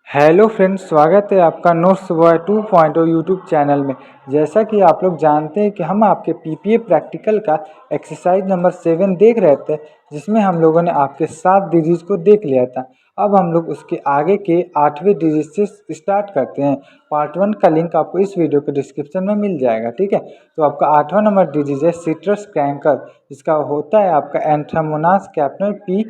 Hello friends, स्वागत है आपका नोट्स बॉय 2.0 यूट्यूब चैनल में। जैसा कि आप लोग जानते हैं कि हम आपके पीपीए प्रैक्टिकल का एक्सरसाइज नंबर 7 देख रहे थे, जिसमें हम लोगों ने आपके 7 डिजिट को देख लिया था। अब हम लोग उसके आगे के 8वें डिजिट से स्टार्ट करते हैं। पार्ट 1 का लिंक आपको इस वीडियो के डिस्क्रिप्शन में मिल जाएगा, ठीक है। तो आपका 8वां नंबर डिजिट है सिट्रस क्रैंकर, जिसका होता है आपका एंथ्रामोनास कैप्टर पी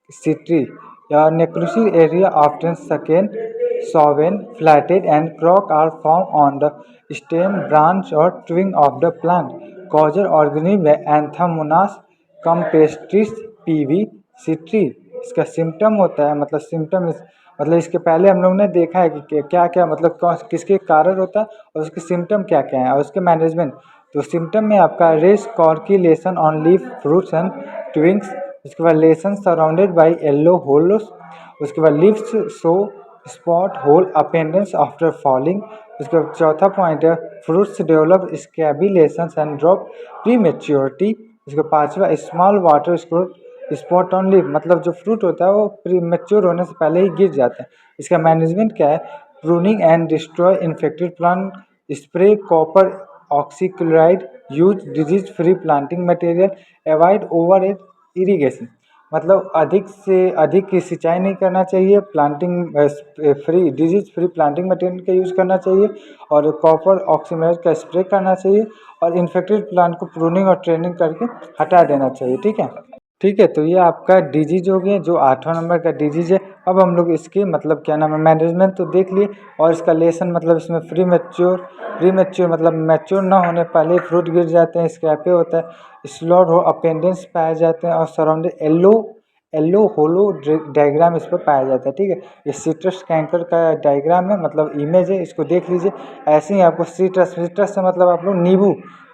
सिट्री या necrosis area often second, soven, flattened and croc are found on the stem, branch or twig of the plant. Causal organism है Anthomonas campestris PV citri। इसका सिम्टम होता है, मतलब सिम्टम मतलब इसके पहले हम लोग ने देखा है कि क्या क्या मतलब किसके कारण होता है और उसके सिम्टम क्या क्या है और उसके मैनेजमेंट। तो सिम्टम में आपका रेस कॉर्कुलेशन on leaf fruits and twigs, उसके बाद lesion surrounded by yellow holes, उसके बाद leaves show spot hole appearance after falling. उसके बाद चौथा पॉइंट है फ्रूट्स डेवलप स्कैबिलेशन एंड ड्रॉप प्री मेच्योरिटी। उसके पांचवा small water spot on leaf, मतलब जो फ्रूट होता है वो प्री मेच्योर होने से पहले ही गिर जाता है। इसका मैनेजमेंट क्या है? Pruning and destroy infected plant, spray copper oxychloride, use disease free planting material, avoid over irrigation, मतलब अधिक से अधिक की सिंचाई नहीं करना चाहिए, planting free disease free planting material का यूज़ करना चाहिए और कॉपर ऑक्सीक्लोराइड का स्प्रे करना चाहिए और इन्फेक्टेड प्लांट को प्रूनिंग और ट्रेनिंग करके हटा देना चाहिए, ठीक है। ठीक है, तो ये आपका डिजीज हो गया, जो 8वां नंबर का डिजीज है। अब हम लोग इसके मतलब क्या नाम है मैनेजमेंट तो देख लिए, और इसका लेसन मतलब इसमें प्री मैच्योर मतलब मैच्योर ना होने पहले फ्रूट गिर जाते हैं, स्क्रैपे होता है, स्लॉट हो अपेंडेंस पाए जाते हैं और सराउंडेड येलो येलो होलो डायग्राम इस पर पाया जाता है, ठीक है। ये सिट्रस कैंकर का डायग्राम है, मतलब इमेज है, इसको देख लीजिए। ऐसे ही आपको सिट्रस से मतलब आप लोग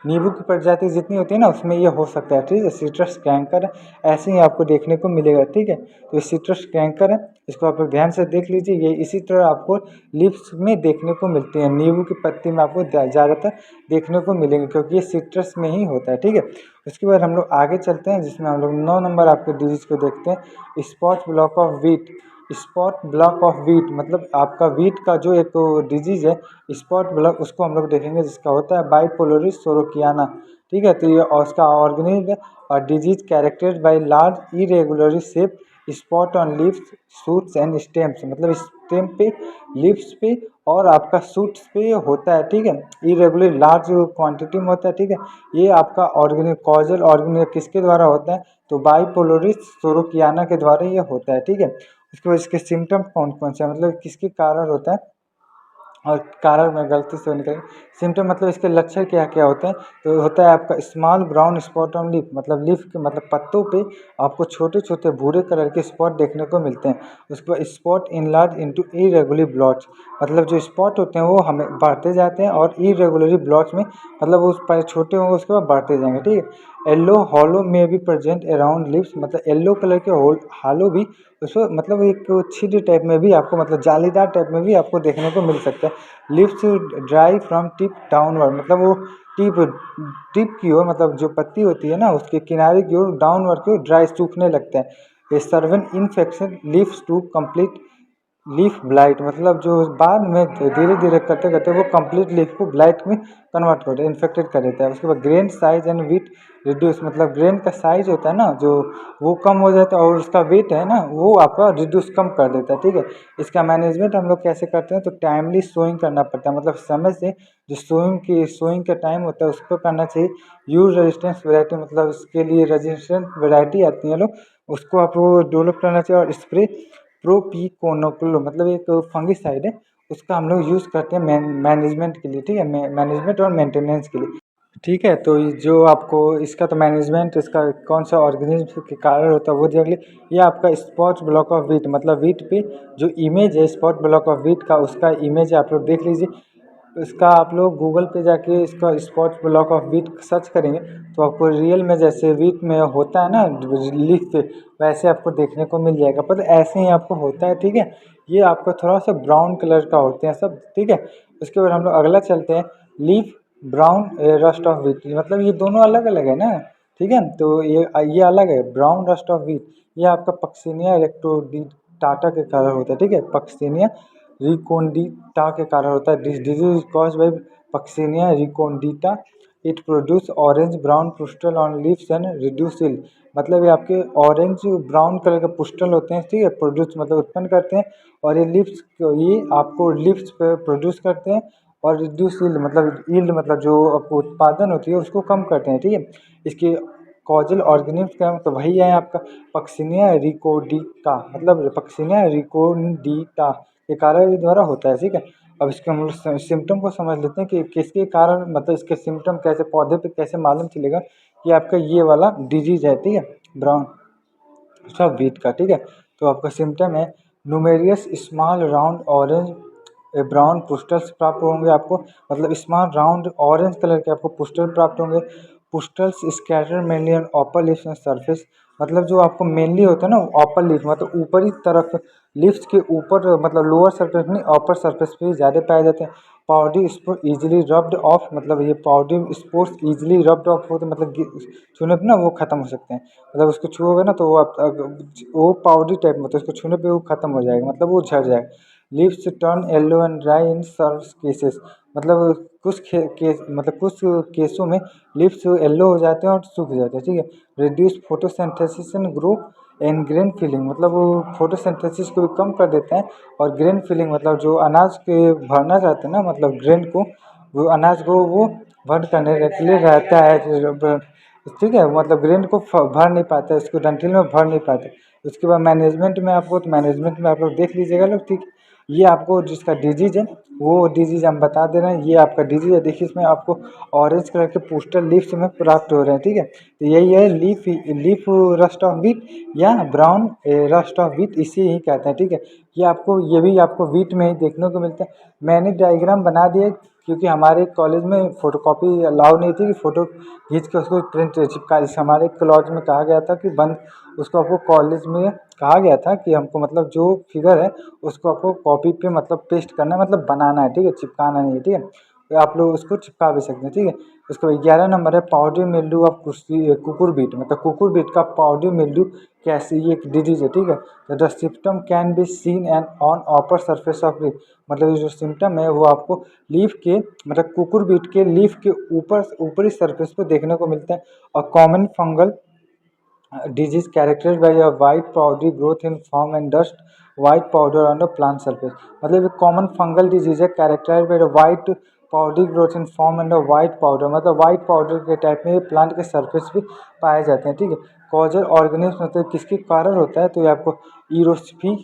नींबू की प्रजाति जितनी होती है ना, उसमें ये हो सकता है, ठीक है। सिट्रस कैंकर है, ऐसे ही आपको देखने को मिलेगा, ठीक है। तो ये सिट्रस कैंकर है, इसको आप लोग ध्यान से देख लीजिए। ये इसी तरह आपको लिप्स में देखने को मिलती है, नींबू की पत्ती में आपको ज़्यादातर देखने को मिलेंगे, क्योंकि ये सिट्रस में ही होता है, ठीक है। उसके बाद हम लोग आगे चलते हैं, जिसमें हम लोग 9 नंबर आपके डिजीज को देखते हैं, spot block of wheat. Spot block of wheat मतलब आपका वीट का जो एक डिजीज है स्पॉट ब्लॉक, उसको हम लोग देखेंगे, जिसका होता है बाइपोलोरिस सोरोकियाना, ठीक है। तो ये उसका ऑर्गेनिज्म है और disease characterised by large irregular shape spot on leaves shoots and stems, मतलब स्टेम पे, लीव्स पे और आपका शूट्स पे होता है, ठीक है। इरेगुलर लार्ज क्वांटिटी में होता है, ठीक है। ये आपका ऑर्गेनिक कॉजल ऑर्गेनिक किसके द्वारा होता है? तो बाइपोलोरिस सोरोकियाना के द्वारा ये होता है, ठीक है। उसके बाद इसके सिम्टम कौन कौन से मतलब किसके कारण होता है, और कारण में गलती से निकल सिम्टम मतलब इसके लक्षण क्या क्या होते हैं? तो होता है आपका small brown spot on leaf, मतलब लीफ के मतलब पत्तों पे आपको छोटे छोटे भूरे कलर के स्पॉट देखने को मिलते हैं। उसके बाद spot enlarge into irregular blotch, मतलब जो स्पॉट होते हैं वो हमें बढ़ते जाते हैं और इरेगुलर ब्लॉच में मतलब उस पहले छोटे होंगे उसके बाद बढ़ते जाएंगे, ठीक है। येलो हॉलो में भी प्रेजेंट अराउंड लिप्स, मतलब येलो कलर के हालो भी उसको मतलब एक छिद्र टाइप में भी आपको मतलब जालीदार टाइप में भी आपको देखने को मिल सकता है। Lips dry from tip downward, मतलब वो टिप टिप की ओर, मतलब जो पत्ती होती है ना उसके किनारे की ओर डाउनवर्ड की ओर ड्राई सूखने लगता है। ये severe infection leaves to complete leaf blight, मतलब जो बाद में धीरे धीरे करते करते वो कंप्लीट लीफ को ब्लाइट में कन्वर्ट कर इन्फेक्टेड कर देता है। उसके बाद grain size and weight reduce, मतलब ग्रेन का साइज होता है ना जो वो कम हो जाता है और उसका वेट है ना वो आपका रिड्यूस कम कर देता है, ठीक है। इसका मैनेजमेंट हम लोग कैसे करते हैं? तो टाइमली सोइंग करना पड़ता है, मतलब समय से जो सोइंग का टाइम होता है उसको करना चाहिए। यूज रेजिस्टेंस वेराइटी, मतलब इसके लिए रेजिस्टेंट वेराइटी आती है लोग, उसको आप डेवलप करना चाहिए। और स्प्रे प्रोपिकोनोक्लो, मतलब एक फंगिसाइड है, उसका हम लोग यूज़ करते हैं मैनेजमेंट के लिए, ठीक है, मैनेजमेंट और मेंटेनेंस के लिए, ठीक है। तो जो आपको इसका तो मैनेजमेंट इसका कौन सा ऑर्गेनिज्म के कारण होता है वो देख लिए। ये आपका स्पॉट ब्लॉक ऑफ वीट, मतलब वीट पे जो इमेज है स्पॉट ब्लॉक ऑफ वीट का, उसका इमेज आप लोग देख लीजिए। इसका आप लोग गूगल पे जाके इसका spot block of wheat search करेंगे तो आपको रियल में जैसे वीट में होता है ना लीफ पे, वैसे आपको देखने को मिल जाएगा, पर ऐसे ही आपको होता है, ठीक है। ये आपका थोड़ा सा ब्राउन कलर का होते हैं सब, ठीक है। उसके बाद हम लोग अगला चलते हैं, leaf brown rust of wheat, मतलब ये दोनों अलग अलग है ना, ठीक है। तो ये अलग है ब्राउन रस्ट ऑफ वीट, ये आपका पक्सिनिया इलेक्ट्रोडी रिकोनिटाटा के कारण होता है, ठीक है। पक्सिनिया रिकोनिटा के कारण होता है। This disease is caused by Puccinia recondita. It produce orange brown pustule on leaves and reduce yield. मतलब ये आपके ऑरेंज ब्राउन कलर के पुस्टल होते हैं, ठीक है, प्रोड्यूस मतलब उत्पन्न करते हैं, और ये लीव्स ये आपको लीव्स पे प्रोड्यूस करते हैं, और रिड्यूस यील्ड मतलब जो आपको उत्पादन होती है उसको कम करते हैं, ठीक है। इसके कॉजल ऑर्गेनिज्म क्या है, तो वही है आपका पक्सिनिया रिकोडिका, मतलब पक्सिनिया रिकोडिका के कारण द्वारा होता है, ठीक है। अब इसके हम लोग सिम्टम को समझ लेते हैं कि किसके कारण, मतलब इसके सिम्टम कैसे, पौधे पे कैसे मालूम चलेगा कि आपका ये वाला डिजीज है, ठीक है, ब्राउन सब वीट का, ठीक है। तो आपका सिम्टम है numerous small round orange brown pustules प्राप्त होंगे आपको, मतलब स्मॉल राउंड ऑरेंज कलर के आपको पुस्टल प्राप्त होंगे। Pustules scatter mainly on upper leaves and surface, मतलब जो आपको मेनली होता है ना अपर लीफ, मतलब ऊपरी तरफ लीव्स के ऊपर, मतलब लोअर सरफेस नहीं अपर सरफेस पे ज़्यादा पाए जाते हैं। Powdery spore easily rubbed of, मतलब ये powdery spores easily rubbed of होते हैं, मतलब छूने पे ना वो खत्म हो सकते हैं, मतलब उसको छूओगे ना तो वो आप वो पाउडरी टाइप में होता है, उसको छूने पे वो खत्म हो जाएगा, मतलब वो झड़ जाएगा। Leaves turn yellow and dry in severe cases, मतलब कुछ केसों में लीव्स येलो हो जाते हैं और सूख जाते हैं, ठीक है। Reduce photosynthesis and grow and grain filling, मतलब वो फोटोसिंथेसिस को भी कम कर देते हैं, और ग्रेन फिलिंग मतलब जो अनाज के भरना चाहते हैं ना, मतलब ग्रेन को, वो अनाज को वो भर करने के लिए रहता है, ठीक है, मतलब ग्रेन को भर नहीं पाता है, इसको डंठल में भर नहीं पाते। उसके बाद मैनेजमेंट में आपको, तो मैनेजमेंट में आप लोग देख लीजिएगा लोग, ठीक। ये आपको जिसका डिजीज है वो डिजीज हम बता दे रहे हैं, ये आपका डिजीज है, देखिए इसमें आपको ऑरेंज कलर के पोस्टर लीव्स में प्राप्त हो रहे हैं, ठीक है। तो यही है लीफ रस्ट ऑफ व्हीट या ब्राउन रस्ट ऑफ व्हीट, इसे ही कहते हैं, ठीक है। ये भी आपको व्हीट में ही देखने को मिलता है। मैंने डायग्राम बना दिए क्योंकि हमारे कॉलेज में फोटोकॉपी अलाउ नहीं थी कि फ़ोटो खींच के उसको प्रिंट चिपका, इस हमारे कॉलेज में कहा गया था कि बंद, उसको आपको कॉलेज में कहा गया था कि हमको मतलब जो फिगर है उसको आपको कॉपी पे मतलब पेस्ट करना है, मतलब बनाना है, ठीक है, चिपकाना नहीं है, ठीक है। तो आप लोग उसको चिपका भी सकते हैं, ठीक है। उसके बाद 11 नंबर है पाउडरी मिल्ड्यू ऑफ कुकुरबीट, मतलब कुकुरबीट का पाउडरी मिल्ड्यू कैसे, ये एक डिजीज है, ठीक है। The symptom can be seen and on upper surface of leaf, मतलब ये जो सिम्टम है वो आपको लीफ के, मतलब कुकुरबीट के लीफ के ऊपरी सरफेस पे देखने को मिलता है। और common fungal disease characterized by a white powdery growth in form and dust white powder on the plant surface, मतलब एक कॉमन फंगल डिजीज है characterise by white powdery growth in form and white powder, मतलब white powder के type में plant के surface भी पाए जाते हैं, ठीक है। कॉजल ऑर्गेनिज्म मतलब किसके कारण होता है, तो ये आपको इरोस्फी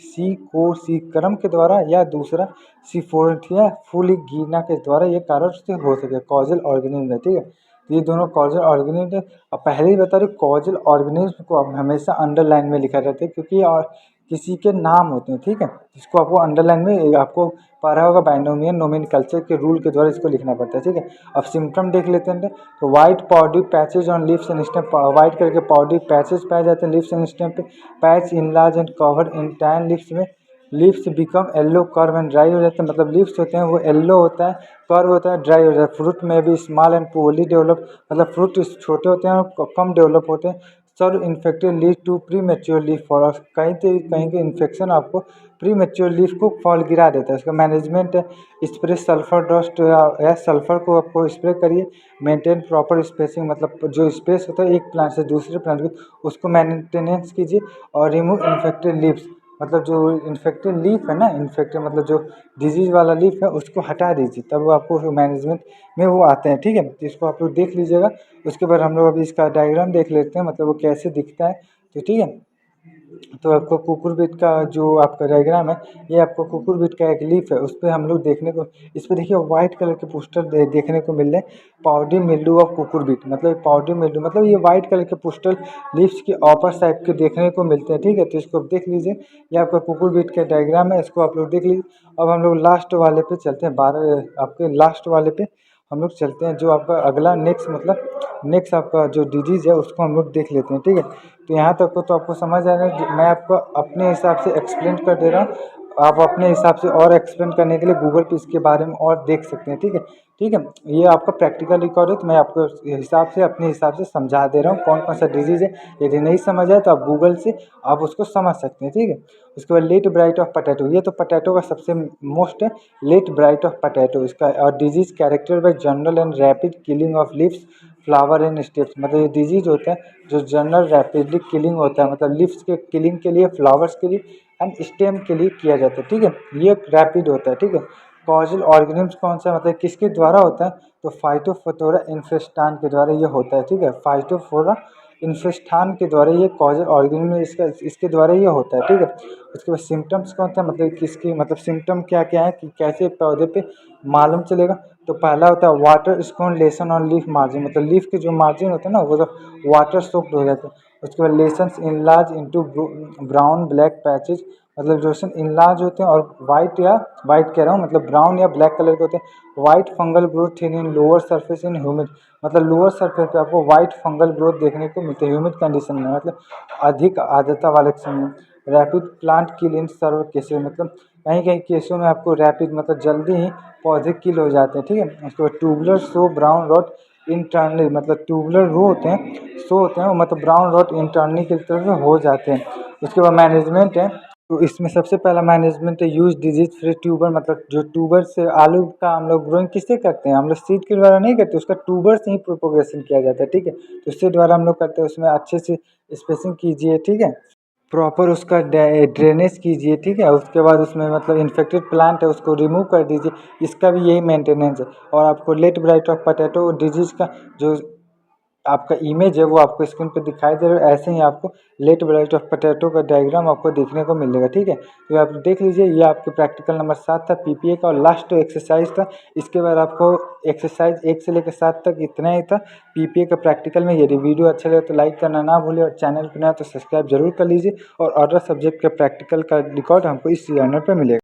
सीकोसिक्रम के द्वारा या दूसरा सिफोर्थिया फुलिगीना के द्वारा ये कारण से हो सके, कॉजल ऑर्गेनिज्म है, ठीक है। तो ये दोनों कॉजल ऑर्गेनिज्म, अब पहले ही बता रहे कॉजल ऑर्गेनिज्म को अब हमेशा अंडरलाइन में लिखा जाता है क्योंकि और किसी के नाम होते हैं, ठीक है, जिसको आपको अंडरलाइन में आपको पढ़ा होगा बाइनोमियल नोमेनक्लेचर के रूल के द्वारा इसको लिखना पड़ता है, ठीक है। अब सिम्टम देख लेते हैं, तो white powdery patches on leaves and stem, white colour के पाउडरी पैचेज पाए जाते हैं लीव्स एंड स्टेम पे। Patch in large and cover in tan leaves में। Leaves become yellow curve and dry हो जाते हैं, मतलब लीव्स होते हैं वो येलो होता है, कर्व होता है, ड्राई हो जाता है। फ्रूट में भी स्मॉल एंड पुअरली डेवलप, मतलब फ्रूट छोटे होते हैं और कम डेवलप होते हैं। Sir infected lead to premature leaf fall, कहीं तो कहीं के इन्फेक्शन आपको प्री मेच्योर लीफ को फॉल गिरा देता है। इसका मैनेजमेंट है स्प्रे सल्फर डस्ट या सल्फर को आपको स्प्रे करिए। मेंटेन प्रॉपर स्पेसिंग, मतलब जो स्पेस होता है एक प्लांट से दूसरे प्लांट की उसको मेंटेनेंस कीजिए। और रिमूव इन्फेक्टेड लीव्स, मतलब जो इन्फेक्टेड लीफ है ना, इन्फेक्टेड मतलब जो डिजीज वाला लीफ है उसको हटा दीजिए, तब वो आपको मैनेजमेंट में वो आते हैं, ठीक है। तो इसको आप लोग देख लीजिएगा। उसके बाद हम लोग अभी इसका डायग्राम देख लेते हैं, मतलब वो कैसे दिखता है, तो ठीक है। तो आपको कुकुरबिट का जो आपका डायग्राम है, ये आपको कुकुरबिट का एक लीफ है, उस पर हम लोग देखने को, इस पर देखिए व्हाइट कलर के पोस्टर देखने को मिल रहे हैं, पाउडरी मिल्ड्यू ऑफ कुकुरबिट, मतलब पाउडरी मिल्ड्यू मतलब ये व्हाइट कलर के पोस्टर लीव्स के अपर साइड के देखने को मिलते हैं, ठीक है। तो इसको आप देख लीजिए, ये आपका कुकुरबिट का डायग्राम है, इसको आप लोग देख लीजिए। अब हम लोग लास्ट वाले पे चलते हैं, 12 आपके लास्ट वाले पे हम लोग चलते हैं, जो आपका अगला नेक्स्ट आपका जो डिजीज़ है उसको हम लोग देख लेते हैं, ठीक है। तो यहाँ तक को तो आपको समझ आ रहा है, मैं आपको अपने हिसाब से एक्सप्लेन कर दे रहा हूँ, आप अपने हिसाब से और एक्सप्लेन करने के लिए गूगल पे इसके बारे में और देख सकते हैं। ठीक है, ठीक है। ये आपका प्रैक्टिकल रिकॉर्ड है, तो मैं आपको हिसाब से अपने हिसाब से समझा दे रहा हूँ कौन कौन सा डिजीज़ है। यदि नहीं समझ आए तो आप गूगल से आप उसको समझ सकते हैं। ठीक है, उसके बाद लेट ब्राइट ऑफ पटैटो, ये तो पटैटो का सबसे मोस्ट है। लेट ब्राइट ऑफ पटैटो इसका, और disease character bye general and rapid killing of leaves flower and steps, मतलब ये डिजीज़ होता है जो जनरल रैपिडली किलिंग होता है, मतलब लीव्स के किलिंग के लिए, फ्लावर्स के लिए एंड स्टेम के लिए किया जाता है। ठीक है, ये रैपिड होता है। ठीक है, कॉजल ऑर्गेनिम्स कौन सा, मतलब किसके द्वारा होता है, तो फाइटोफथोरा इन्फेस्टान के द्वारा ये होता है। ठीक है, फाइटोफोरा इन्फेस्टान के द्वारा ये कॉजल ऑर्गेनिज्म इसका इसके द्वारा ये होता है। ठीक है, उसके बाद सिम्टम्स कौन सा, मतलब किसकी, मतलब सिम्टम क्या क्या है कि कैसे पौधे पे मालूम चलेगा। तो पहला होता है water soaked lesion on leaf margin, मतलब लीफ के जो मार्जिन होता है ना वो तो वाटर सोक्ड हो जाता है। उसके बाद lessons enlarge into brown black patches, मतलब जो इनलार्ज होते हैं और वाइट कह रहा हूँ, मतलब ब्राउन या ब्लैक कलर के होते हैं। White fungal growth in lower surface in humid, मतलब लोअर सरफेस पे आपको वाइट फंगल ग्रोथ देखने को मिलती है ह्यूमिड कंडीशन में, मतलब अधिक आर्द्रता वाले समय। रैपिड प्लांट किल इन सर्व केसेस, मतलब कहीं कहीं केसों में आपको रैपिड मतलब जल्दी ही पौधे किल हो जाते हैं। ठीक है, उसके बाद tubular so brown rot internally, मतलब ट्यूबुलर रो होते हैं, सो होते हैं, मतलब ब्राउन रॉट इंटरनली की तरफ से हो जाते हैं। उसके बाद मैनेजमेंट है, तो इसमें सबसे पहला मैनेजमेंट है यूज डिजीज फ्री ट्यूबर, मतलब जो ट्यूबर से आलू का हम लोग ग्रोइंग किससे करते हैं, हम लोग सीड के द्वारा नहीं करते, उसका ट्यूबर से ही प्रोपोगेशन किया जाता है। ठीक है, तो उसके द्वारा हम लोग करते हैं, उसमें अच्छे से स्पेसिंग कीजिए। ठीक है, प्रॉपर उसका ड्रेनेज कीजिए। ठीक है, उसके बाद उसमें मतलब इन्फेक्टेड प्लांट है उसको रिमूव कर दीजिए, इसका भी यही मेंटेनेंस है। और आपको late blight of potato disease का जो आपका इमेज है वो आपको स्क्रीन पे दिखाई दे रहा है, ऐसे ही आपको लेट ब्राइट ऑफ पोटैटो का डायग्राम आपको देखने को मिलेगा। ठीक है, तो आप देख लीजिए, ये आपके प्रैक्टिकल नंबर 7 था पीपीए का, और लास्ट एक्सरसाइज था। इसके बाद आपको एक्सरसाइज 1 से लेकर 7 तक इतना ही था पीपीए का प्रैक्टिकल में। यदि वीडियो अच्छा लगे तो लाइक करना ना भूलें, और चैनल पर नया तो सब्सक्राइब जरूर कर लीजिए। और अदर सब्जेक्ट का प्रैक्टिकल का रिकॉर्ड हमको इस चैनल पर मिलेगा।